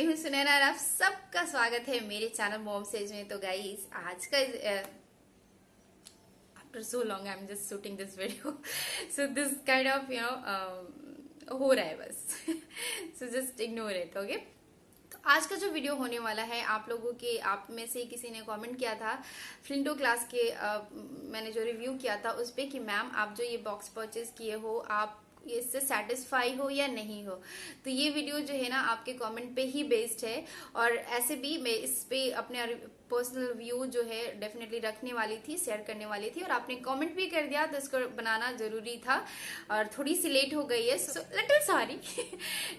मैं हूँ सुनैना और आप सबका स्वागत है मेरे चैनल मॉम सेज में। तो गाइस आज का after so long I am just shooting this video so this kind of हो रहा है बस so just ignore it okay. तो आज का जो वीडियो होने वाला है आप लोगों के आप में से किसी ने कमेंट किया था फ्लिंटो क्लास के मैंने जो रिव्यू किया था उस पे कि मैम आप जो ये बॉक्स परचेज किए हो आप इससे सेटिस्फाई हो या नहीं हो। तो ये वीडियो जो है ना आपके कमेंट पे ही बेस्ड है और ऐसे भी मैं इस पे अपने पर्सनल व्यू जो है डेफिनेटली रखने वाली थी, शेयर करने वाली थी और आपने कमेंट भी कर दिया तो इसको बनाना जरूरी था और थोड़ी सी लेट हो गई है सो लिटिल सॉरी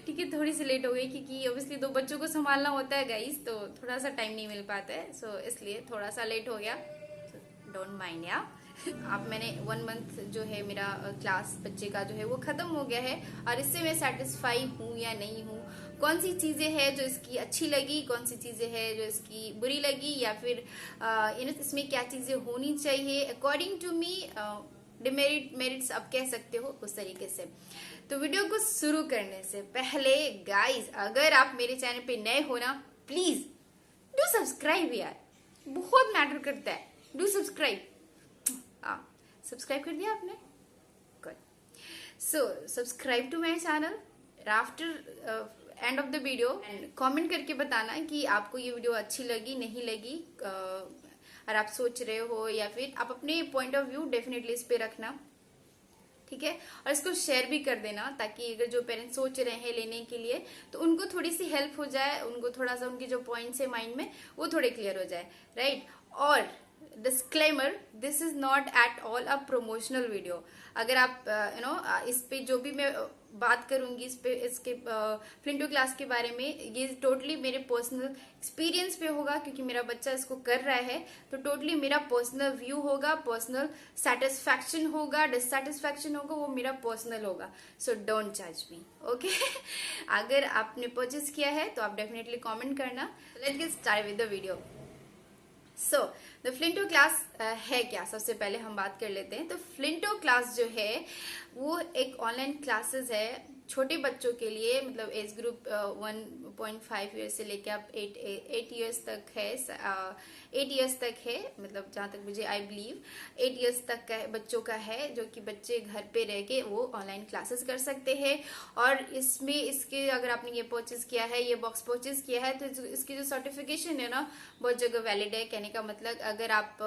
ठीक है, थोड़ी सी लेट हो गई क्योंकि ऑब्वियसली दो बच्चों को संभालना होता है गाइस, तो थोड़ा सा टाइम नहीं मिल पाता है सो इसलिए थोड़ा सा लेट हो गया, डोंट माइंड या। अब मैंने 1 मंथ जो है मेरा क्लास बच्चे का जो है वो खत्म हो गया है और इससे मैं सेटिस्फाई हूँ या नहीं हूँ, कौन सी चीजें हैं जो इसकी अच्छी लगी, कौन सी चीजें हैं जो इसकी बुरी लगी या फिर इसमें क्या चीजें होनी चाहिए according to me, demerit merits आप कह सकते हो उस तरीके से। तो वीडियो को शुरू करने से पहले गाइस अगर आप मेरे चैनल पे नए हो ना प्लीज डू सब्सक्राइब यार, बहुत मैटर करता है, डू सब्सक्राइब। सब्सक्राइब कर दिया आपने? Good. So subscribe to my channel after end of the video and comment करके बताना कि आपको ये वीडियो अच्छी लगी नहीं लगी, और आप सोच रहे हो या फिर आप अपने पॉइंट ऑफ व्यू डेफिनेटली इस पे रखना, ठीक है। और इसको शेयर भी कर देना ताकि अगर जो पेरेंट्स सोच रहे हैं लेने के लिए तो उनको थोड़ी सी हेल्प हो जाए, उनको थोड़ा सा उनकी जो पॉइंट्स है माइंड में वो थोड़े क्लियर हो जाए, राइट। और disclaimer, this is not at all a promotional video. अगर आप इस पे जो भी मैं बात करूंगी इस पे इसके फ्लिंटो क्लास के बारे में ये टोटली मेरे पर्सनल एक्सपीरियंस पे होगा क्योंकि मेरा बच्चा इसको कर रहा है, तो टोटली मेरा पर्सनल व्यू होगा, पर्सनल सेटिस्फैक्शन होगा, डिससेटिस्फैक्शन होगा वो मेरा पर्सनल होगा, सो डोंट जज मी ओके। अगर आपने परचेज किया है तो आप डेफिनेटली कॉमेंट करना। Let's get start with the video. So the Flinto class है क्या, सबसे पहले हम बात कर लेते हैं। तो फ्लिंटो क्लास जो है वो एक ऑनलाइन क्लासेस है छोटे बच्चों के लिए, मतलब एज ग्रुप 1.5 ईयर्स से लेके आप 8 ईयर्स तक है, 8 ईयर्स तक है, मतलब जहां तक मुझे आई बिलीव 8 ईयर्स तक का बच्चों का है, जो कि बच्चे घर पे रह के वो ऑनलाइन क्लासेस कर सकते हैं। और इसमें इसके अगर आपने ये परचेज किया है, ये बॉक्स परचेज किया है तो इसकी जो सर्टिफिकेशन है ना बहुत जगह वैलिड है। कहने का मतलब अगर आप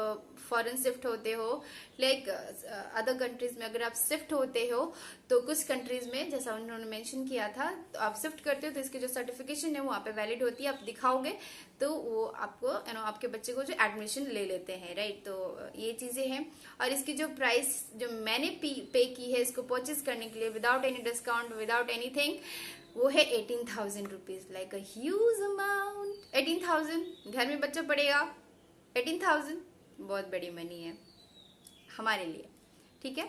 फॉरेन शिफ्ट होते हो, लाइक अदर कंट्रीज में अगर आप शिफ्ट होते हो तो कुछ कंट्रीज में जैसा उन्होंने मेंशन किया था तो आप शिफ्ट करते हो तो इसकी जो सर्टिफिकेशन है वो वहाँ पे वैलिड होती है, आप दिखाओगे तो वो आपको आपके बच्चे को जो एडमिशन ले लेते हैं, राइट। तो ये चीजें हैं और इसकी जो प्राइस जो मैंने पे की है इसको परचेज करने के लिए without any discount without anything वो है 18,000 rupees, like a huge amount. 18,000 घर में बच्चा पढ़ेगा, 18,000 बहुत बड़ी मनी है हमारे लिए, ठीक है।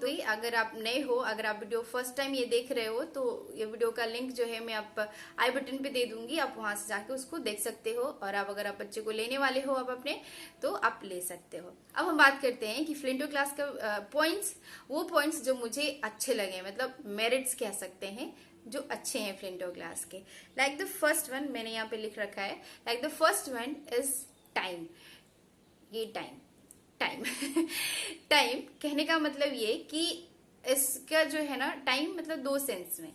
तो ये अगर आप नए हो, अगर आप वीडियो फर्स्ट टाइम ये देख रहे हो तो ये वीडियो का लिंक जो है मैं आप आई बटन पे दे दूंगी, आप वहां से जाके उसको देख सकते हो और आप अगर आप बच्चे को लेने वाले हो आप अपने तो आप ले सकते हो। अब हम बात करते हैं कि फ्लिंटो क्लास का पॉइंट्स, वो पॉइंट्स जो मुझे अच्छे लगे, मतलब मेरिट्स कह सकते हैं जो अच्छे हैं फ्लिंटो क्लास के। लाइक द फर्स्ट वन मैंने यहाँ पे लिख रखा है, like the first one is time. ये टाइम टाइम कहने का मतलब ये कि इसका जो है ना टाइम मतलब दो सेंस में,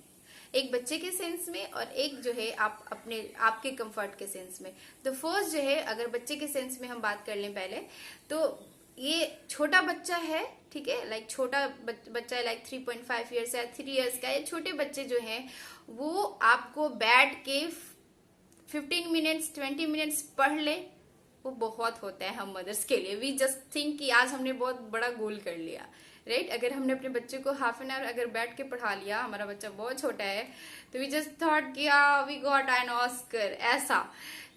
एक बच्चे के सेंस में और एक जो है आप अपने आपके कंफर्ट के सेंस में। तो फर्स्ट जो है अगर बच्चे के सेंस में हम बात कर लें पहले तो ये छोटा बच्चा है, ठीक है, लाइक छोटा बच्चा है, लाइक 3.5 ईयर्स है, 3 ईयर्स का। ये छोटे बच्चे जो हैं वो आपको बैठ के 15 मिनट्स 20 मिनट्स पढ़ ले वो बहुत होता है हम मदर्स के लिए। वी जस्ट थिंक कि आज हमने बहुत बड़ा गोल कर लिया, राइट। अगर हमने अपने बच्चे को हाफ एन आवर अगर बैठ के पढ़ा लिया, हमारा बच्चा बहुत छोटा है, तो वी जस्ट थॉट कि वी गॉट एन ऑस्कर, ऐसा,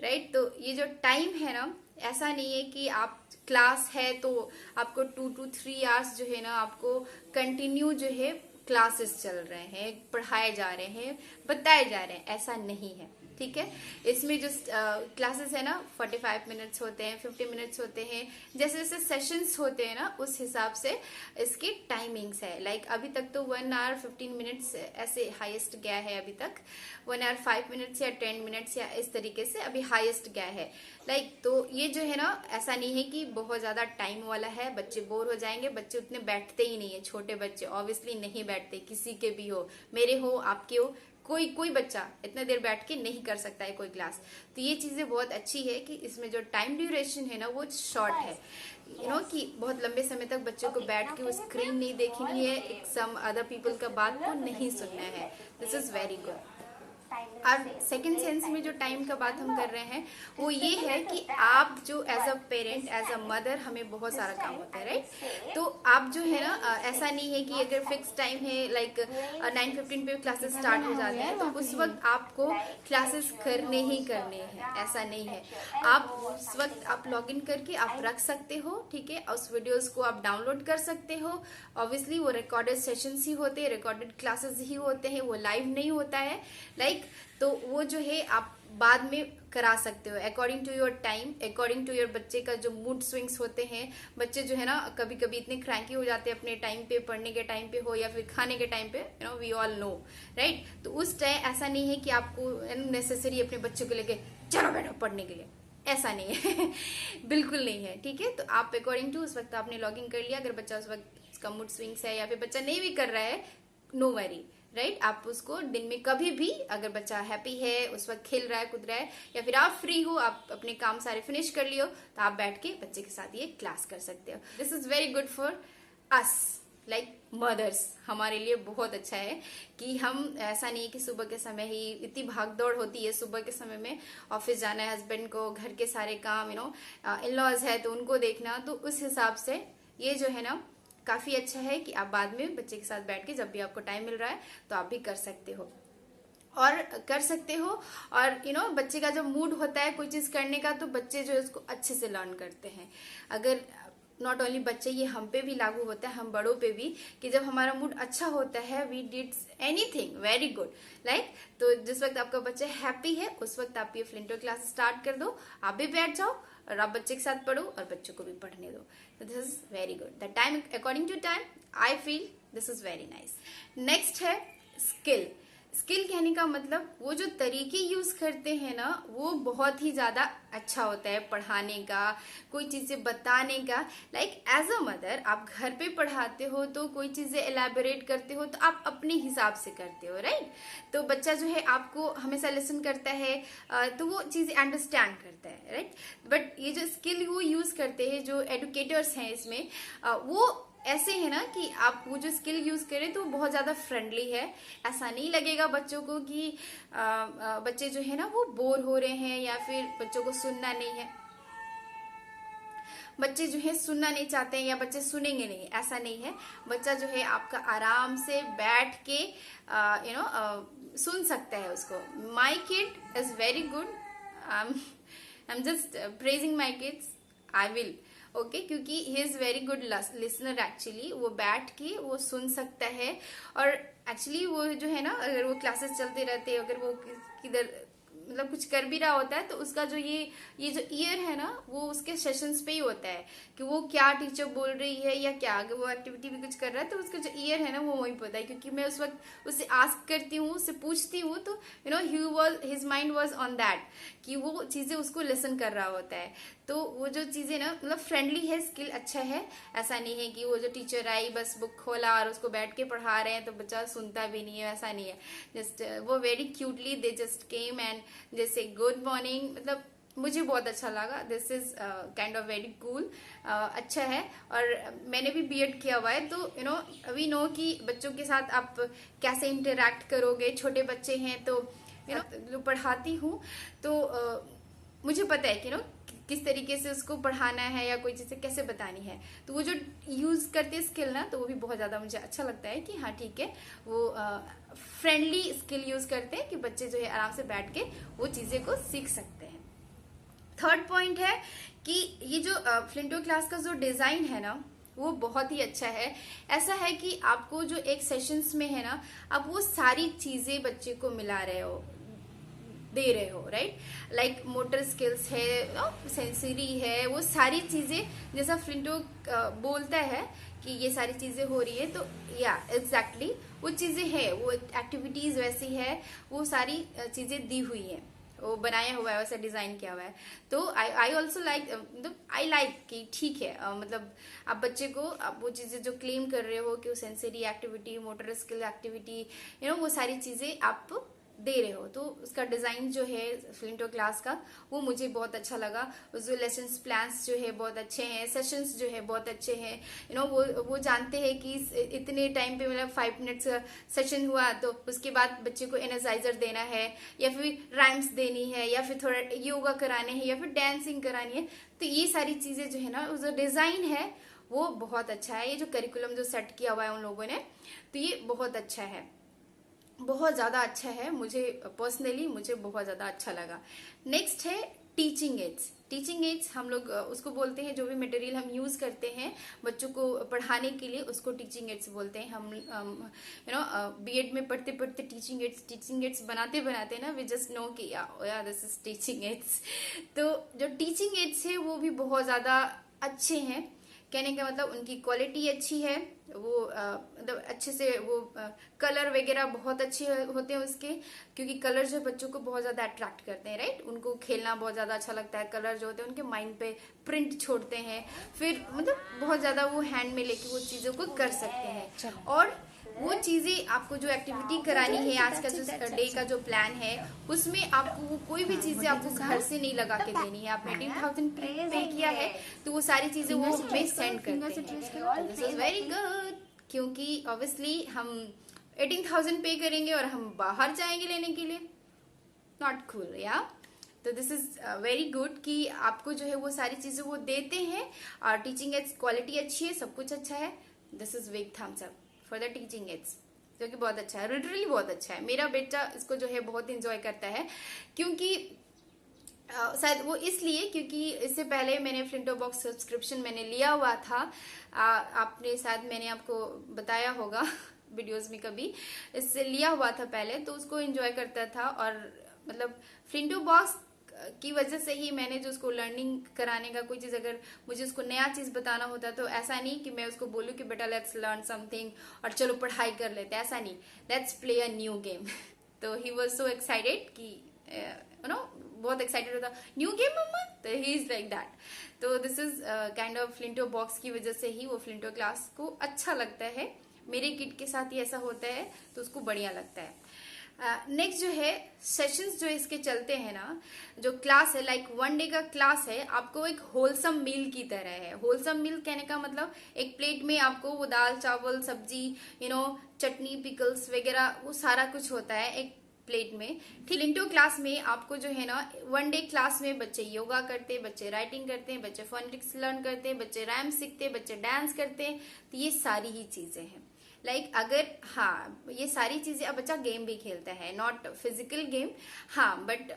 राइट। तो ये जो टाइम है ना, ऐसा नहीं है कि आप क्लास है तो आपको 2 to 3 आवर्स जो है ना आपको कंटिन्यू जो है क्लासेस चल रहे हैं, पढ़ाए जा रहे हैं, बताए जा रहे हैं, ऐसा नहीं है, ठीक है। इसमें जो क्लासेस है ना 45 मिनट्स होते हैं, 50 मिनट्स होते हैं, जैसे जैसे सेशंस होते हैं ना उस हिसाब से इसकी टाइमिंग्स है। लाइक अभी तक तो 1 आवर 15 मिनट्स ऐसे हाईएस्ट गया है, अभी तक 1 आवर 5 मिनट्स या 10 मिनट्स या इस तरीके से अभी हाईएस्ट गया है। लाइक तो ये जो है ना ऐसा नहीं है कि बहुत ज्यादा टाइम वाला है, बच्चे बोर हो जाएंगे, बच्चे उतने बैठते ही नहीं है, छोटे बच्चे ऑब्वियसली नहीं बैठते, किसी के भी हो, मेरे हो आपके हो, कोई बच्चा इतना देर बैठ के नहीं कर सकता है कोई क्लास। तो ये चीजें बहुत अच्छी है कि इसमें जो टाइम ड्यूरेशन है ना वो शॉर्ट है, कि बहुत लंबे समय तक बच्चों को बैठ के वो स्क्रीन नहीं देखनी है, सम अदर पीपल का बात को नहीं सुनना है। This is very good. और सेकंड सेंस में जो टाइम का बात हम कर रहे हैं वो ये है कि आप जो as a parent, as a mother, हमें बहुत सारा काम होता है, राइट। तो आप जो है ना ऐसा नहीं है कि अगर फिक्स टाइम है लाइक 9:15 पे क्लासेस स्टार्ट हो जाते हैं तो उस वक्त आपको क्लासेस करने ही करने हैं, ऐसा नहीं है। आप उस वक्त आप लॉग इन करके आप रख सकते हो, ठीक है। उस वीडियोस को आप डाउनलोड कर सकते हो। ऑब्वियसली वो रिकॉर्डेड सेशंस ही होते हैं, रिकॉर्डेड क्लासेस ही होते हैं, वो लाइव नहीं होता है, लाइक तो वो जो है आप बाद में करा सकते हो according to your time, according to your बच्चे का जो मूड स्विंग्स होते हैं। बच्चे जो है ना कभी कभी इतने क्रैंकी हो जाते हैं अपने टाइम पे, पढ़ने के टाइम पे हो या फिर खाने के टाइम पे, वी ऑल नो, राइट। तो उस टाइम ऐसा नहीं है कि आपको नेसेसरी अपने बच्चों को लेके चलो बैठो पढ़ने के लिए, ऐसा नहीं है बिल्कुल नहीं है, ठीक है। तो आप अकॉर्डिंग टू उस वक्त आपने लॉग इन कर लिया, अगर बच्चा उस वक्त उसका मूड स्विंग्स है या फिर बच्चा नहीं भी कर रहा है, नो वरी, राइट। आप उसको दिन में कभी भी, अगर बच्चा हैप्पी है, उस वक्त खेल रहा है, कूद रहा है, या फिर आप फ्री हो, आप अपने काम सारे फिनिश कर लियो, तो आप बैठ के बच्चे के साथ ये क्लास कर सकते हो। This is very good for us like mothers, हमारे लिए बहुत अच्छा है कि हम, ऐसा नहीं है कि सुबह के समय ही इतनी भाग दौड़ होती है, सुबह के समय में ऑफिस जाना है हस्बैंड को, घर के सारे काम, इन लॉज है तो उनको देखना, तो उस हिसाब से ये जो है ना काफी अच्छा है कि आप बाद में बच्चे के साथ बैठ के जब भी आपको टाइम मिल रहा है तो आप भी कर सकते हो और कर सकते हो। और बच्चे का जब मूड होता है कोई चीज करने का तो बच्चे जो है उसको अच्छे से लर्न करते हैं। अगर नॉट ओनली बच्चे, ये हम पे भी लागू होता है, हम बड़ों पे भी, कि जब हमारा मूड अच्छा होता है we did anything very good, like तो जिस वक्त आपका बच्चा हैप्पी है उस वक्त आप ये फ्लिंटो क्लास स्टार्ट कर दो, आप भी बैठ जाओ और आप बच्चे के साथ पढ़ो और बच्चों को भी पढ़ने दो। तो this is very good. The time according to time I feel this is very nice. Next है स्किल। स्किल कहने का मतलब वो जो तरीके यूज करते हैं ना वो बहुत ही ज्यादा अच्छा होता है पढ़ाने का, कोई चीजें बताने का। लाइक एज अ मदर आप घर पे पढ़ाते हो तो कोई चीजें एलैबोरेट करते हो तो आप अपने हिसाब से करते हो, राइट। तो बच्चा जो है आपको हमेशा लिसन करता है तो वो चीजें अंडरस्टैंड करता है, राइट। बट ये जो स्किल वो यूज करते हैं जो एडुकेटर्स हैं इसमें, वो ऐसे है ना कि आप वो जो स्किल यूज करें तो बहुत ज्यादा फ्रेंडली है। ऐसा नहीं लगेगा बच्चों को कि बच्चे जो है ना वो बोर हो रहे हैं या फिर बच्चों को सुनना नहीं है, बच्चे जो है सुनना नहीं चाहते हैं या बच्चे सुनेंगे नहीं, ऐसा नहीं है। बच्चा जो है आपका आराम से बैठ के सुन सकता है उसको। My kid is very good, I am just praising my kids, I will okay क्योंकि he is very good listener actually. वो बैठ के वो सुन सकता है और एक्चुअली वो जो है ना अगर वो क्लासेस चलते रहते हैं, अगर वो किधर मतलब कुछ कर भी रहा होता है तो उसका जो ये जो ईयर है ना वो उसके सेशंस पे ही होता है कि वो क्या टीचर बोल रही है या क्या, अगर वो एक्टिविटी भी कुछ कर रहा है तो उसका जो ईयर है ना वो वहीं पता है, क्योंकि मैं उस वक्त उससे आस्क करती हूँ, उससे पूछती हूँ, तो his mind was on that कि वो चीजें उसको लिसन कर रहा होता है। तो वो जो चीजें ना मतलब फ्रेंडली है, स्किल अच्छा है। ऐसा नहीं है कि वो जो टीचर आई बस बुक खोला और उसको बैठ के पढ़ा रहे हैं तो बच्चा सुनता भी नहीं है, ऐसा नहीं है। जस्ट वो very cutely they just came and जैसे गुड मॉर्निंग, मतलब मुझे बहुत अच्छा लगा। This is kind of very cool, अच्छा है। और मैंने भी बीएड किया हुआ है तो वी नो कि बच्चों के साथ आप कैसे इंटरेक्ट करोगे। छोटे बच्चे हैं तो जो पढ़ाती हूँ तो मुझे पता है कि किस तरीके से उसको पढ़ाना है या कोई चीजें कैसे बतानी है। तो वो जो यूज करते स्किल ना तो वो भी बहुत ज्यादा मुझे अच्छा लगता है कि हाँ ठीक है वो फ्रेंडली स्किल यूज करते हैं कि बच्चे जो है आराम से बैठ के वो चीजें को सीख सकते हैं। थर्ड पॉइंट है कि ये जो फ्लिंटो क्लास का जो डिजाइन है ना वो बहुत ही अच्छा है। ऐसा है कि आपको जो एक सेशंस में है ना, आप वो सारी चीजें बच्चे को मिला रहे हो, दे रहे हो, राइट। लाइक मोटर स्किल्स है, सेंसरी है, वो सारी चीजें जैसा फ्लिंटो बोलता है कि ये सारी चीजें हो रही है, तो या एग्जैक्टली वो चीजें है, वो एक्टिविटीज वैसी है, वो सारी चीजें दी हुई है, वो बनाया हुआ है, वैसा डिजाइन किया हुआ है। तो आई ऑल्सो लाइक, मतलब आई लाइक कि ठीक है, मतलब आप बच्चे को आप वो चीजें जो क्लेम कर रहे हो कि वो sensory activity, motor skill activity, वो सारी चीजें आप दे रहे हो, तो उसका डिजाइन जो है फ्लिंटो क्लास का वो मुझे बहुत अच्छा लगा। जो लेसन प्लान्स जो है बहुत अच्छे हैं, सेशंस जो है बहुत अच्छे हैं। वो जानते हैं कि इतने टाइम पे, मतलब 5 मिनट्स सेशन हुआ तो उसके बाद बच्चे को एनर्जाइजर देना है, या फिर राइम्स देनी है, या फिर थोड़ा योगा कराने हैं, या फिर डांसिंग करानी है। तो ये सारी चीजें जो है ना, जो डिजाइन है वो बहुत अच्छा है। ये जो करिकुलम जो सेट किया हुआ है उन लोगों ने, तो ये बहुत अच्छा है, बहुत ज्यादा अच्छा है। मुझे पर्सनली मुझे बहुत ज्यादा अच्छा लगा। नेक्स्ट है टीचिंग एड्स। टीचिंग एड्स हम लोग उसको बोलते हैं, जो भी मटेरियल हम यूज करते हैं बच्चों को पढ़ाने के लिए, उसको टीचिंग एड्स बोलते हैं। हम बीएड में पढ़ते पढ़ते टीचिंग एड्स बनाते बनाते ना, वी जस्ट नो कि या दिस इज टीचिंग एड्स। तो जो टीचिंग एड्स है वो भी बहुत ज्यादा अच्छे हैं। कहने का मतलब उनकी क्वालिटी अच्छी है, वो मतलब अच्छे से वो कलर वगैरह बहुत अच्छे होते हैं उसके, क्योंकि कलर जो बच्चों को बहुत ज्यादा अट्रैक्ट करते हैं, राइट। उनको खेलना बहुत ज्यादा अच्छा लगता है, कलर जो होते हैं उनके माइंड पे प्रिंट छोड़ते हैं, फिर मतलब बहुत ज्यादा वो हैंड में लेके वो चीजों को कर सकते हैं। और वो चीजें आपको जो एक्टिविटी करानी है, आज का जो डे का जो प्लान है, उसमें आपको वो कोई भी चीजें आपको घर से नहीं लगा के देनी है। आपने 18,000 पे किया है तो वो सारी चीजें वो हमें सेंड करते हैं। दिस इज वेरी गुड, क्योंकि ऑब्वियसली हम 18,000 पे करेंगे और हम बाहर जाएंगे लेने के लिए, नॉट कूल या। तो दिस इज वेरी गुड कि आपको जो है वो सारी चीजें वो देते हैं, और टीचिंग एड्स क्वालिटी अच्छी है, सब कुछ अच्छा है। This is big thumbs up for the teaching ads, जो कि बहुत अच्छा है, लिटरली बहुत अच्छा है। मेरा बेटा इसको जो है बहुत इंजॉय करता है, क्योंकि शायद वो इसलिए क्योंकि इससे पहले मैंने फ्लिंटो बॉक्स सब्सक्रिप्शन मैंने लिया हुआ था। आपने शायद मैंने आपको बताया होगा वीडियोस में कभी, इससे लिया हुआ था पहले, तो उसको एंजॉय करता था। और मतलब फ्लिंटो बॉक्स की वजह से ही मैंने जो उसको लर्निंग कराने का कोई चीज, अगर मुझे उसको नया चीज बताना होता तो ऐसा नहीं कि मैं उसको बोलूं कि बेटा लेट्स लर्न समथिंग और चलो पढ़ाई कर लेते, ऐसा नहीं, let's play a new game. तो ही वाज सो एक्साइटेड कि बहुत एक्साइटेड होता, न्यू गेम मम्मा, तो ही इज लाइक दैट। तो this is kind of Flinto box की वजह से ही वो फ्लिंटो क्लास को अच्छा लगता है। मेरे किड के साथ ही ऐसा होता है तो उसको बढ़िया लगता है। नेक्स्ट जो है सेशंस जो इसके चलते हैं ना, जो क्लास है लाइक 1 डे का क्लास है, आपको एक होलसम मील की तरह है। होलसम मील कहने का मतलब एक प्लेट में आपको वो दाल चावल सब्जी चटनी पिकल्स वगैरह वो सारा कुछ होता है एक प्लेट में। फ्लिंटो क्लास में आपको जो है ना 1 डे क्लास में बच्चे योगा करते हैं, बच्चे राइटिंग करते हैं, बच्चे फोनेटिक्स लर्न करते हैं, बच्चे रैम सीखते हैं, बच्चे डांस करते हैं। तो ये सारी ही चीजें हैं। लाइक अगर ये सारी चीजें, अब बच्चा गेम भी खेलता है, नॉट फिजिकल गेम, बट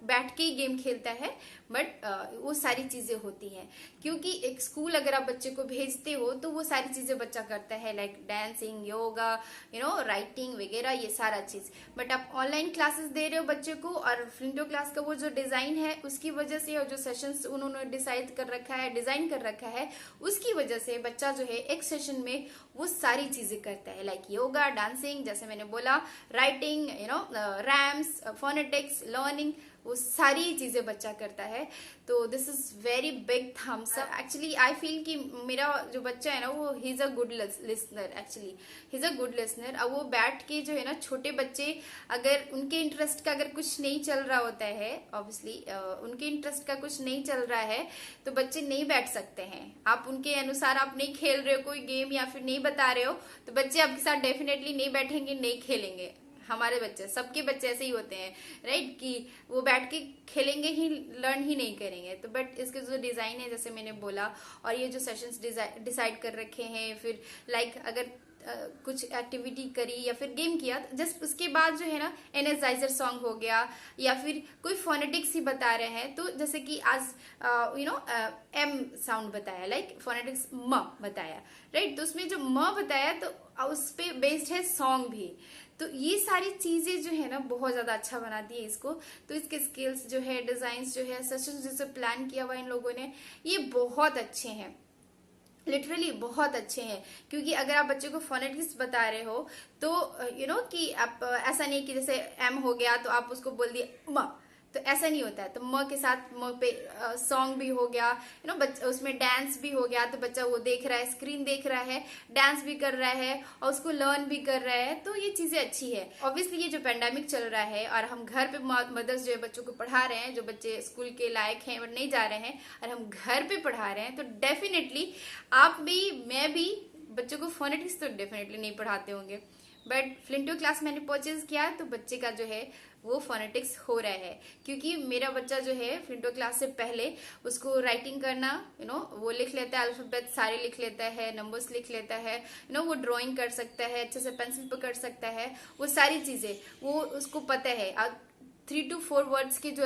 बैठ के ही गेम खेलता है, बट वो सारी चीजें होती हैं। क्योंकि एक स्कूल अगर आप बच्चे को भेजते हो तो वो सारी चीजें बच्चा करता है, लाइक डांसिंग, योगा, राइटिंग वगैरह, ये सारा चीज। बट आप ऑनलाइन क्लासेस दे रहे हो बच्चे को, और फ्लिंटो क्लास का वो जो डिजाइन है उसकी वजह से, और जो सेशंस उन्होंने डिसाइड कर रखा है, डिजाइन कर रखा है, उसकी वजह से बच्चा जो है एक सेशन में वो सारी चीजें करता है, लाइक योगा, डांसिंग, जैसे मैंने बोला, राइटिंग, रैम्स, फोनेटिक्स, लर्निंग, वो सारी चीजें बच्चा करता है। तो this is very big thumbs up. Actually I feel कि मेरा जो बच्चा है ना, वो he is a good listener, actually he is a good listener. अब वो बैठ के जो है ना, छोटे बच्चे अगर उनके इंटरेस्ट का अगर कुछ नहीं चल रहा होता है, ऑब्वियसली उनके इंटरेस्ट का कुछ नहीं चल रहा है, तो बच्चे नहीं बैठ सकते हैं। आप उनके अनुसार आप नहीं खेल रहे हो कोई गेम, या फिर नहीं बता रहे हो, तो बच्चे आपके साथ डेफिनेटली नहीं बैठेंगे, नहीं खेलेंगे। हमारे बच्चे, सबके बच्चे ऐसे ही होते हैं, राइट, कि वो बैठ के खेलेंगे ही, लर्न ही नहीं करेंगे। तो बट इसके जो डिजाइन है, जैसे मैंने बोला, और ये जो सेशंस डिसाइड कर रखे हैं, फिर लाइक अगर कुछ एक्टिविटी करी या फिर गेम किया, जस्ट उसके बाद जो है ना एनर्जाइजर सॉन्ग हो गया या फिर कोई फोनेटिक्स ही बता रहे हैं, तो जैसे कि आज एम साउंड बताया, लाइक फोनेटिक्स म बताया, राइट। तो उसमें जो म बताया तो उस पे बेस्ड है सॉन्ग भी। तो ये सारी चीजें जो है ना बहुत ज्यादा अच्छा बनाती है इसको। तो इसके स्किल्स जो है, डिजाइन जो है, सेशन जैसे प्लान किया हुआ इन लोगों ने, ये बहुत अच्छे हैं, लिटरली बहुत अच्छे हैं। क्योंकि अगर आप बच्चे को फोनेटिक्स बता रहे हो तो कि आप ऐसा नहीं कि जैसे एम हो गया तो आप उसको बोल दिए म, तो ऐसा नहीं होता है। तो म के साथ म पे सॉन्ग भी हो गया, उसमें डांस भी हो गया, तो बच्चा वो देख रहा है, स्क्रीन देख रहा है, डांस भी कर रहा है और उसको लर्न भी कर रहा है, तो ये चीजें अच्छी है। ऑब्वियसली ये जो पेंडेमिक चल रहा है और हम घर पे मदर्स जो है बच्चों को पढ़ा रहे हैं, जो बच्चे स्कूल के लायक हैं और नहीं जा रहे हैं, और हम घर पे पढ़ा रहे हैं, तो डेफिनेटली आप भी, मैं भी बच्चों को फोनेटिक्स तो डेफिनेटली नहीं पढ़ाते होंगे, बट फ्लिंटो क्लास मैंने परचेज किया तो बच्चे का जो है वो फोनेटिक्स हो रहा है। क्योंकि मेरा बच्चा जो है फ्लिंटो क्लास से पहले उसको राइटिंग करना वो लिख लेता है, अल्फाबेट सारे लिख लेता है, नंबर्स लिख लेता है, वो ड्राइंग कर सकता है, अच्छे से पेंसिल पकड़ सकता है, वो सारी चीजें वो उसको पता है। 3 to 4 वर्ड्स के जो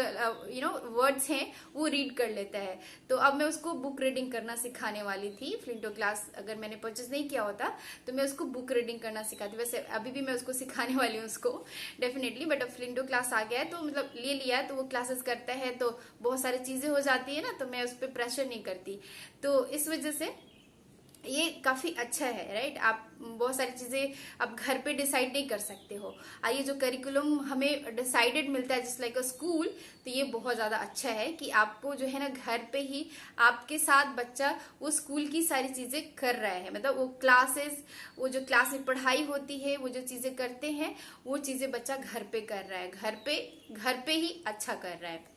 वर्ड्स हैं वो रीड कर लेता है। तो अब मैं उसको बुक रीडिंग करना सिखाने वाली थी। फ्लिंटो क्लास अगर मैंने परचेज नहीं किया होता तो मैं उसको बुक रीडिंग करना सिखाती, वैसे अभी भी मैं उसको सिखाने वाली हूँ उसको डेफिनेटली। बट अब फ्लिंटो क्लास आ गया है तो मतलब ले लिया है, तो वो क्लासेस करता है तो बहुत सारी चीजें हो जाती है ना, तो मैं उस पर प्रेशर नहीं करती। तो इस वजह से ये काफी अच्छा है, राइट। आप बहुत सारी चीजें आप घर पे डिसाइड नहीं कर सकते हो, ये जो करिकुलम हमें डिसाइडेड मिलता है जस्ट लाइक अ स्कूल, तो ये बहुत ज्यादा अच्छा है कि आपको जो है ना घर पे ही आपके साथ बच्चा वो स्कूल की सारी चीजें कर रहा है। मतलब वो क्लासेस, वो जो क्लास में पढ़ाई होती है, वो जो चीजें करते हैं, वो चीजें बच्चा घर पे कर रहा है, घर पे ही अच्छा कर रहा है।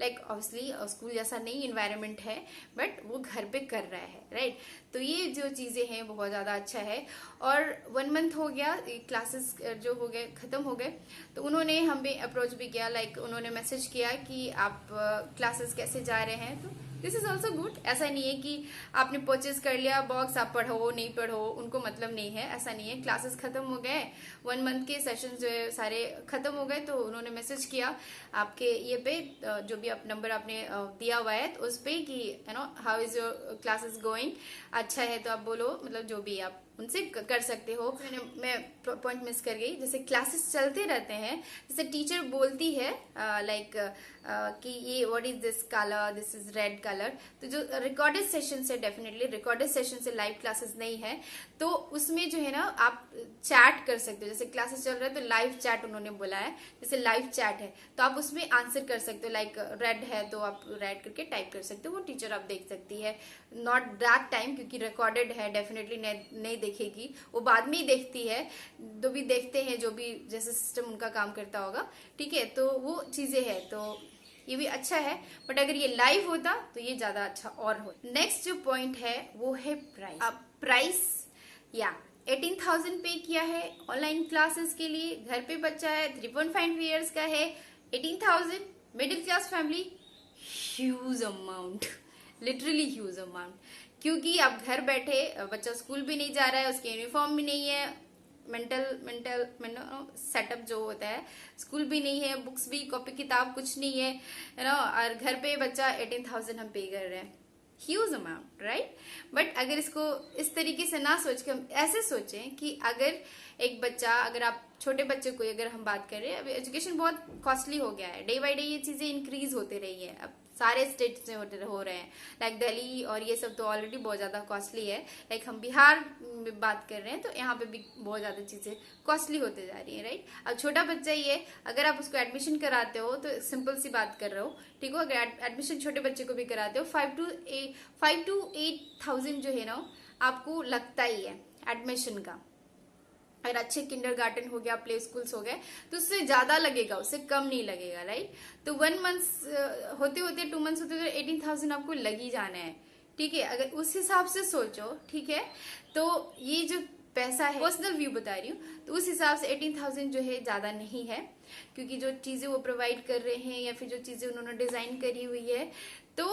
लाइक ऑब्वियसली स्कूल जैसा नहीं इन्वायरमेंट है, बट वो घर पे कर रहा है, राइट। तो ये जो चीजें हैं बहुत ज्यादा अच्छा है। और 1 मंथ हो गया, क्लासेस जो हो गए खत्म हो गए, तो उन्होंने हमें अप्रोच भी किया, लाइक उन्होंने मैसेज किया कि आप क्लासेस कैसे जा रहे हैं। तो दिस इज ऑल्सो गुड। ऐसा नहीं है कि आपने परचेज कर लिया बॉक्स, आप पढ़ो नहीं पढ़ो उनको मतलब नहीं है, ऐसा नहीं है। क्लासेस खत्म हो गए, 1 मंथ के सेशन जो है सारे खत्म हो गए, तो उन्होंने मैसेज किया आपके ये पे जो भी आप नंबर आपने दिया हुआ है तो उस पे कि how is your classes going, अच्छा है तो आप बोलो, मतलब जो भी आप उनसे कर सकते हो। मैं पॉइंट मिस कर गई, जैसे क्लासेस चलते रहते हैं, जैसे टीचर बोलती है लाइक कि ये what is this colour, this is red colour, तो जो रिकॉर्डेड सेशन से, डेफिनेटली रिकॉर्डेड सेशन से लाइव क्लासेस नहीं है, तो उसमें जो है ना आप चैट कर सकते हो। जैसे क्लासेस चल रहा है तो लाइव चैट उन्होंने बोला है, जैसे लाइव चैट है तो आप उसमें आंसर कर सकते हो, लाइक रेड है तो आप रेड करके टाइप कर सकते हो, वो टीचर आप देख सकती है। नॉट दैट टाइम, क्योंकि रिकॉर्डेड है, डेफिनेटली नहीं देखेगी, वो बाद में ही देखती है, जो भी देखते हैं, जो भी जैसे सिस्टम उनका काम करता होगा, ठीक है। तो वो चीजें है, तो ये भी अच्छा है, बट अगर ये लाइव होता तो ये ज्यादा अच्छा और हो। नेक्स्ट जो पॉइंट है वो है प्राइस। अब प्राइस या 18,000 पे किया है ऑनलाइन क्लासेस के लिए, घर पे बच्चा है, 3.5 ईयर्स का है, 18,000 middle class family, huge amount, literally huge amount. क्योंकि आप घर बैठे, बच्चा स्कूल भी नहीं जा रहा है, उसके यूनिफॉर्म भी नहीं है, मेंटल सेटअप जो होता है, स्कूल भी नहीं है, बुक्स भी, कॉपी किताब कुछ नहीं है, और घर पे बच्चा 18,000 हम पे कर रहे हैं, ह्यूज अमाउंट, राइट। बट अगर इसको इस तरीके से ना सोच के हम ऐसे सोचें कि अगर एक बच्चा, अगर आप छोटे बच्चे को अगर हम बात करें, अभी एजुकेशन बहुत कॉस्टली हो गया है, डे बाई डे ये चीजें इंक्रीज होते रही है, अब सारे स्टेट्स में हो रहे हैं, लाइक दिल्ली और ये सब तो ऑलरेडी बहुत ज्यादा कॉस्टली है। लाइक हम बिहार में बात कर रहे हैं तो यहाँ पे भी बहुत ज्यादा चीजें कॉस्टली होते जा रही है, राइट। अब छोटा बच्चा ही है, अगर आप उसको एडमिशन कराते हो तो सिंपल सी बात कर रहे हो, ठीक हो, अगर एडमिशन छोटे बच्चे को भी कराते हो 5 to 8,000 जो है ना आपको लगता ही है एडमिशन का। अगर अच्छे किंडरगार्टन हो गया, प्ले स्कूल्स हो गए, तो उससे ज्यादा लगेगा, उससे कम नहीं लगेगा, राइट। तो 1 मंथ होते होते 2 मंथ्स होते होते 18,000 आपको लग ही जाना है, ठीक है। अगर उस हिसाब से सोचो, ठीक है, तो ये जो पैसा है, पर्सनल व्यू बता रही हूँ, तो उस हिसाब से 18,000 जो है ज्यादा नहीं है, क्योंकि जो चीजें वो प्रोवाइड कर रहे हैं या फिर जो चीजें उन्होंने डिजाइन करी हुई है, तो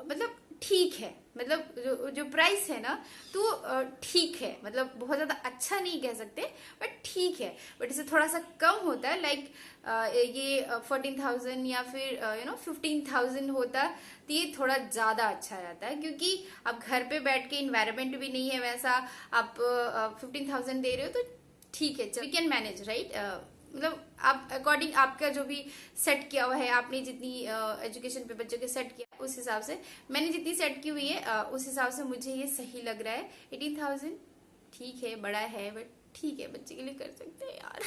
मतलब ठीक है, मतलब जो प्राइस है ना तो ठीक है, मतलब बहुत ज्यादा अच्छा नहीं कह सकते बट ठीक है। बट इससे थोड़ा सा कम होता है, लाइक ये 14,000 या फिर 15,000 होता तो ये थोड़ा ज्यादा अच्छा रहता है, क्योंकि आप घर पे बैठ के इन्वायरमेंट भी नहीं है वैसा, आप 15,000 दे रहे हो तो ठीक है, वी कैन मैनेज, राइट। मतलब आप अकॉर्डिंग आपका जो भी सेट किया हुआ है, आपने जितनी एजुकेशन पे बच्चों के सेट किया उस हिसाब से, मैंने जितनी सेट की हुई है उस हिसाब से मुझे ये सही लग रहा है। 18,000 ठीक है, बड़ा है बट ठीक है, बच्चे के लिए कर सकते हैं यार।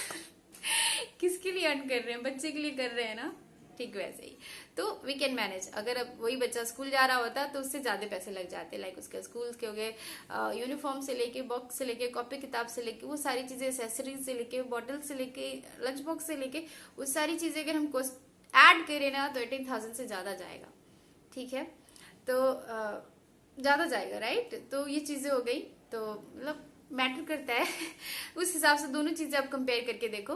किसके लिए अर्न कर रहे हैं, बच्चे के लिए कर रहे हैं ना, ठीक वैसे ही तो वी कैन मैनेज। अगर अब वही बच्चा स्कूल जा रहा होता तो उससे ज्यादा पैसे लग जाते, लाइक उसके स्कूल के हो गए, यूनिफॉर्म से लेके, बॉक्स से लेके, कॉपी किताब से लेके, वो सारी चीजें, एसेसरीज से लेके, बॉटल से लेके, लंच बॉक्स से लेके, वो सारी चीजें अगर हमको ऐड करें ना तो 18,000 से ज्यादा जाएगा, ठीक है। तो ज्यादा जाएगा, राइट। तो ये चीजें हो गई, तो मतलब मैटर करता है। उस हिसाब से दोनों चीजें आप कंपेयर करके देखो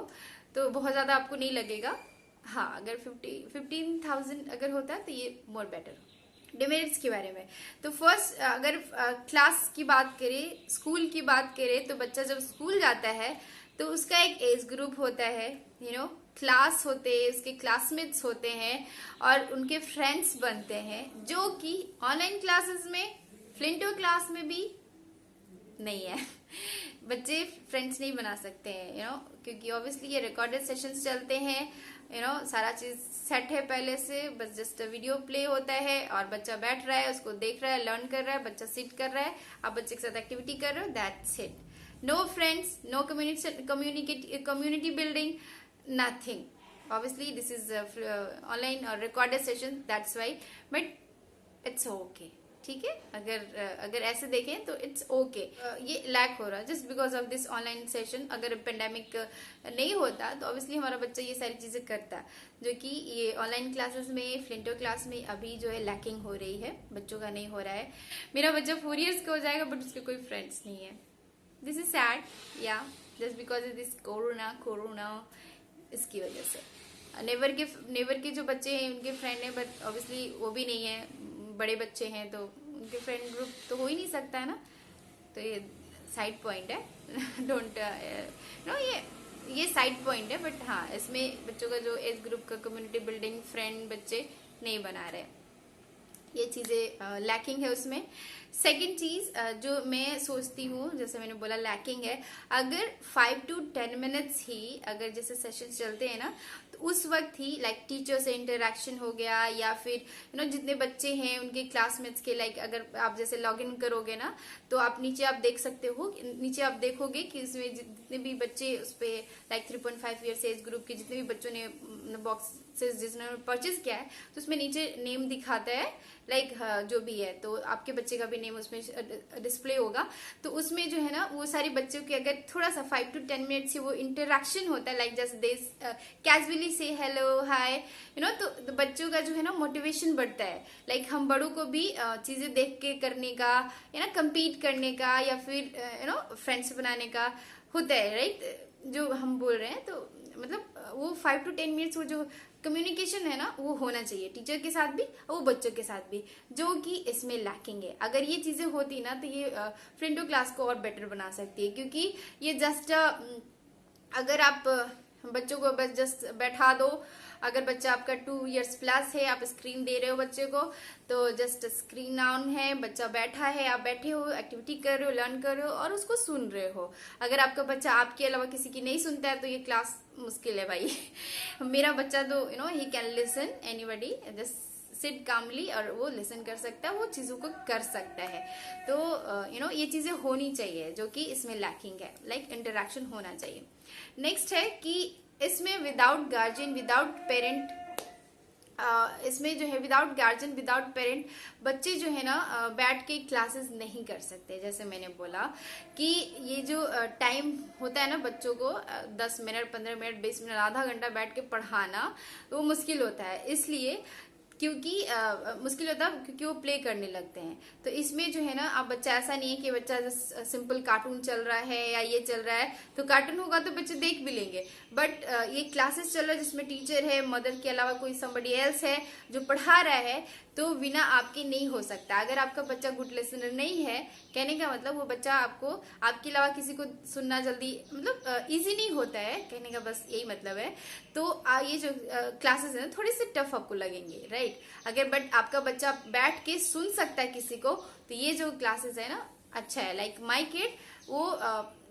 तो बहुत ज्यादा आपको नहीं लगेगा। हाँ, अगर 15,000 अगर होता है तो ये मोर बेटर। डिमेरिट्स के बारे में, तो फर्स्ट अगर क्लास की बात करें, स्कूल की बात करें, तो बच्चा जब स्कूल जाता है तो उसका एक एज ग्रुप होता है, क्लास होते हैं, उसके क्लासमेट्स होते हैं और उनके फ्रेंड्स बनते हैं, जो कि ऑनलाइन क्लासेस में, फ्लिंटो क्लास में भी नहीं है। बच्चे फ्रेंड्स नहीं बना सकते हैं, क्योंकि ऑब्वियसली ये रिकॉर्डेड सेशंस चलते हैं, सारा चीज सेट है पहले से, बस जस्ट वीडियो प्ले होता है और बच्चा बैठ रहा है, उसको देख रहा है, लर्न कर रहा है, बच्चा सिट कर रहा है, आप बच्चे के साथ एक्टिविटी कर रहे हो, that's it. No friends, no community building, nothing. Obviously this is online और recorded session, that's why, but it's okay, ठीक है। अगर ऐसे देखें तो इट्स ओके। ये लैक हो रहा है just because of this online session. अगर पेंडेमिक नहीं होता तो ऑब्वियसली हमारा बच्चा ये सारी चीजें करता, जो कि ये ऑनलाइन क्लासेस में, फ्लिंटो क्लास में अभी जो है लैकिंग हो रही है, बच्चों का नहीं हो रहा है। मेरा बच्चा 4 years का हो जाएगा बट उसके कोई फ्रेंड्स नहीं है। दिस इज सैड, या just because of this corona, इसकी वजह से। नेबर के जो बच्चे हैं उनके फ्रेंड है, बट ऑब्वियसली वो भी नहीं है, बड़े बच्चे हैं तो उनके फ्रेंड ग्रुप तो हो ही नहीं सकता है ना, तो ये साइड पॉइंट है। डोंट नो, ये साइड पॉइंट है, बट हाँ, इसमें बच्चों का जो एज ग्रुप का कम्युनिटी बिल्डिंग, फ्रेंड बच्चे नहीं बना रहे, ये चीजें लैकिंग है उसमें। सेकंड चीज जो मैं सोचती हूँ, जैसे मैंने बोला लैकिंग है, अगर 5 to 10 minutes ही अगर जैसे सेशन चलते हैं ना, तो उस वक्त ही लाइक टीचर से इंटरेक्शन हो गया, या फिर जितने बच्चे हैं उनके क्लासमेट्स के, लाइक अगर आप जैसे लॉग इन करोगे ना तो आप नीचे आप देख सकते हो, नीचे आप देखोगे कि उसमें जितने भी बच्चे उस पे लाइक 3.5 years एज ग्रुप के जितने भी बच्चों ने बॉक्स जिसने परचेज किया है, तो उसमें नीचे नेम दिखाता है, लाइक जो भी है, तो आपके बच्चे का भी नेम उसमें डिस्प्ले होगा। तो उसमें जो है ना, वो सारे बच्चों के अगर थोड़ा सा 5 to 10 minutes से वो इंटरेक्शन होता है, लाइक जैसे दे कैजुअली से हेलो हाय, तो बच्चों का जो है ना मोटिवेशन बढ़ता है, लाइक हम बड़ों को भी चीजें देख के करने का, कम्पीट करने का, या फिर फ्रेंड्स बनाने का होता है, राइट, जो हम बोल रहे हैं। तो मतलब वो 5 to 10 minutes वो जो कम्युनिकेशन है ना, वो होना चाहिए टीचर के साथ भी और वो बच्चों के साथ भी, जो कि इसमें लैकिंग है। अगर ये चीजें होती ना तो ये फ्लिंटो क्लास को और बेटर बना सकती है, क्योंकि ये जस्ट अगर आप बच्चों को बस जस्ट बैठा दो, अगर बच्चा आपका 2 years प्लस है, आप स्क्रीन दे रहे हो बच्चे को, तो जस्ट स्क्रीन ऑन है, बच्चा बैठा है, आप बैठे हो, एक्टिविटी कर रहे हो, लर्न कर रहे हो और उसको सुन रहे हो। अगर आपका बच्चा आपके अलावा किसी की नहीं सुनता है तो ये क्लास मुश्किल है भाई। मेरा बच्चा तो he can listen anybody, just sit calmly, और वो लिसन कर सकता है, वो चीजों को कर सकता है। तो ये चीजें होनी चाहिए जो कि इसमें लैकिंग है, लाइक इंटरेक्शन होना चाहिए। नेक्स्ट है कि इसमें विदाउट गार्जियन, विदाउट पेरेंट, इसमें जो है विदाउट गार्जियन, विदाउट पेरेंट बच्चे जो है ना बैठ के क्लासेस नहीं कर सकते। जैसे मैंने बोला कि ये जो टाइम होता है ना बच्चों को 10 मिनट, 15 मिनट, 20 मिनट, आधा घंटा बैठ के पढ़ाना, वो मुश्किल होता है। इसलिए क्योंकि मुश्किल होता है क्योंकि वो प्ले करने लगते हैं। तो इसमें जो है ना, आप बच्चा ऐसा नहीं है कि बच्चा सिंपल कार्टून चल रहा है या ये चल रहा है तो कार्टून होगा तो बच्चे देख भी लेंगे, बट ये क्लासेस चल रहा है जिसमें टीचर है, मदर के अलावा कोई समबडी एल्स है जो पढ़ा रहा है, तो बिना आपके नहीं हो सकता। अगर आपका बच्चा गुड लिसनर नहीं है, कहने का मतलब वो बच्चा आपको आपके अलावा किसी को सुनना जल्दी मतलब इजी नहीं होता है, कहने का बस यही मतलब है। तो ये जो क्लासेस है थोड़ी सी टफ आपको लगेंगे, राइट। अगर बट आपका बच्चा बैठ के सुन सकता है किसी को, तो ये जो क्लासेस है ना अच्छा है। लाइक माई किड वो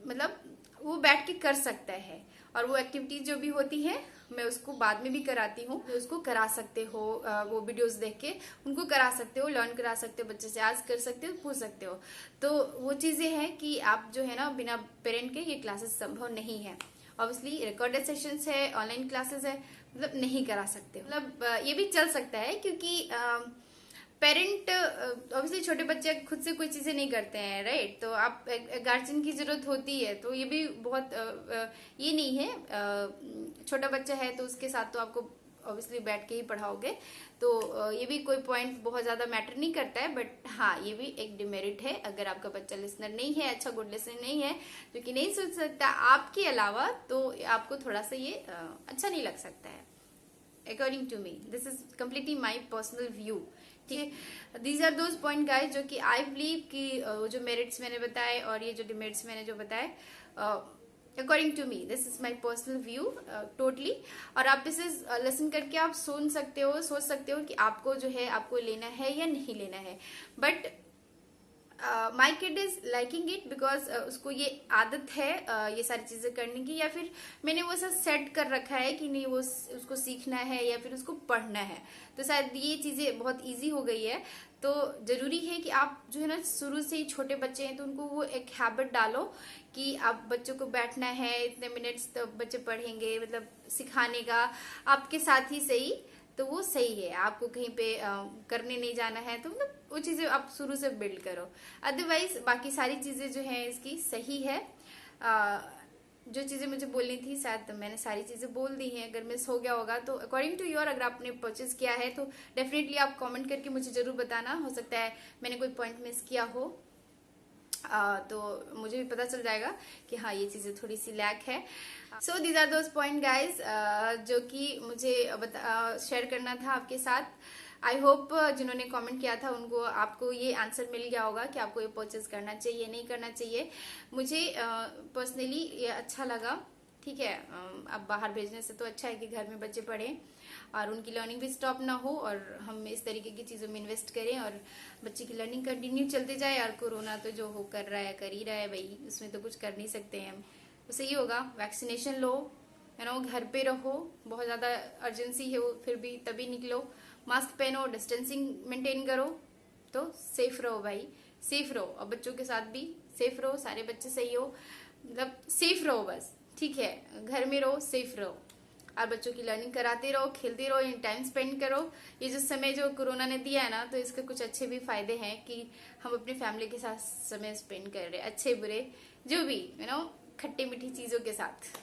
मतलब वो बैठ के कर सकता है, और वो एक्टिविटी जो भी होती है मैं उसको बाद में भी कराती हूँ, उसको करा सकते हो, वो वीडियोस देख के उनको करा सकते हो, लर्न करा सकते हो, बच्चे से आज कर सकते हो, पूछ सकते हो। तो वो चीजें हैं कि आप जो है ना बिना पेरेंट के ये क्लासेस संभव नहीं है। ऑब्वियसली रिकॉर्डेड सेशंस है, ऑनलाइन क्लासेस है, मतलब नहीं करा सकते, मतलब ये भी चल सकता है क्योंकि पेरेंट ऑब्वियसली छोटे बच्चे खुद से कोई चीजें नहीं करते हैं, राइट। तो आप गार्जियन की जरूरत होती है, तो ये भी बहुत ये नहीं है, छोटा बच्चा है तो उसके साथ तो आपको ऑब्वियसली बैठ के ही पढ़ाओगे, तो ये भी कोई पॉइंट बहुत ज्यादा मैटर नहीं करता है। बट हाँ, ये भी एक डिमेरिट है अगर आपका बच्चा लिसनर नहीं है, अच्छा गुड लिसनर नहीं है, जो कि नहीं सुन सकता आपके अलावा, तो आपको थोड़ा सा ये अच्छा नहीं लग सकता है। According to me, this is completely my personal view, ठीक है। These are those point guys जो कि आई बिलीव कि जो मेरिट्स मैंने बताए और ये जो डिमेरिट्स मैंने जो बताए, according to me this is my personal view totally. और आप इसे लेसन करके आप सुन सकते हो, सोच सकते हो कि आपको जो है आपको लेना है या नहीं लेना है। But my kid is liking it because उसको ये आदत है ये सारी चीजें करने की, या फिर मैंने वो सब सेट कर रखा है कि नहीं वो उसको सीखना है या फिर उसको पढ़ना है, तो शायद ये चीजें बहुत इजी हो गई है। तो जरूरी है कि आप जो है ना शुरू से ही, छोटे बच्चे हैं तो उनको वो एक हैबिट डालो कि आप बच्चों को बैठना है, इतने मिनट्स तो बच्चे पढ़ेंगे, मतलब सिखाने का आपके साथ ही सही, तो वो सही है। आपको कहीं पे करने नहीं जाना है, तो मतलब वो चीजें आप शुरू से बिल्ड करो। अदरवाइज बाकी सारी चीजें जो है इसकी सही है। जो चीजें मुझे बोलनी थी शायद मैंने सारी चीजें बोल दी हैं, अगर मिस हो गया होगा तो अकॉर्डिंग टू योर, अगर आपने परचेज किया है तो डेफिनेटली आप कमेंट करके मुझे जरूर बताना, हो सकता है मैंने कोई पॉइंट मिस किया हो, तो मुझे भी पता चल जाएगा कि हाँ ये चीजें थोड़ी सी लैक है। So these are those point guys जो कि मुझे शेयर करना था आपके साथ। आई होप जिन्होंने कमेंट किया था उनको, आपको ये आंसर मिल गया होगा कि आपको ये परचेज करना चाहिए नहीं करना चाहिए। मुझे पर्सनली ये अच्छा लगा, ठीक है। अब बाहर भेजने से तो अच्छा है कि घर में बच्चे पढ़ें और उनकी लर्निंग भी स्टॉप ना हो, और हम इस तरीके की चीजों में इन्वेस्ट करें और बच्चे की लर्निंग कंटिन्यू चलते जाए। और कोरोना तो जो हो कर रहा है कर ही रहा है भाई, उसमें तो कुछ कर नहीं सकते हैं हम। उससे ही होगा, वैक्सीनेशन लो, है ना, घर पे रहो, बहुत ज्यादा अर्जेंसी है वो फिर भी तभी निकलो, मास्क पहनो, डिस्टेंसिंग मेंटेन करो, तो सेफ रहो भाई, सेफ रहो। और बच्चों के साथ भी सेफ रहो, सारे बच्चे सही हो, मतलब सेफ रहो बस, ठीक है। घर में रहो, सेफ रहो, और बच्चों की लर्निंग कराते रहो, खेलते रहो, इन टाइम स्पेंड करो। ये जो समय जो कोरोना ने दिया है ना, तो इसके कुछ अच्छे भी फायदे हैं कि हम अपनी फैमिली के साथ समय स्पेंड कर रहे हैं, अच्छे बुरे जो भी, यू नो, खट्टी मीठी चीजों के साथ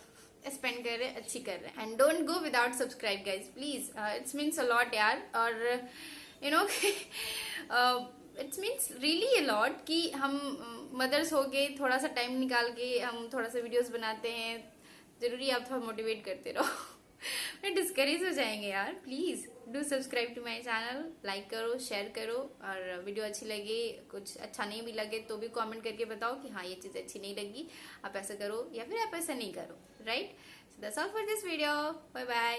स्पेंड कर रहे हैं, अच्छी कर रहे हैं। And don't go without subscribe guys please, it's means a lot यार। और you know it's means really a lot कि हम मदर्स हो गए, थोड़ा सा टाइम निकाल के हम थोड़ा सा वीडियोस बनाते हैं। जरूरी आप थोड़ा मोटिवेट करते रहो मैं डिस्करेज हो जाएंगे यार। Please do subscribe to my channel, like करो, शेयर करो, और वीडियो अच्छी लगे, कुछ अच्छा नहीं भी लगे तो भी कमेंट करके बताओ कि हाँ ये चीज अच्छी नहीं लगी, आप ऐसा करो या फिर आप ऐसा नहीं करो, right. So that's all for this video, bye bye.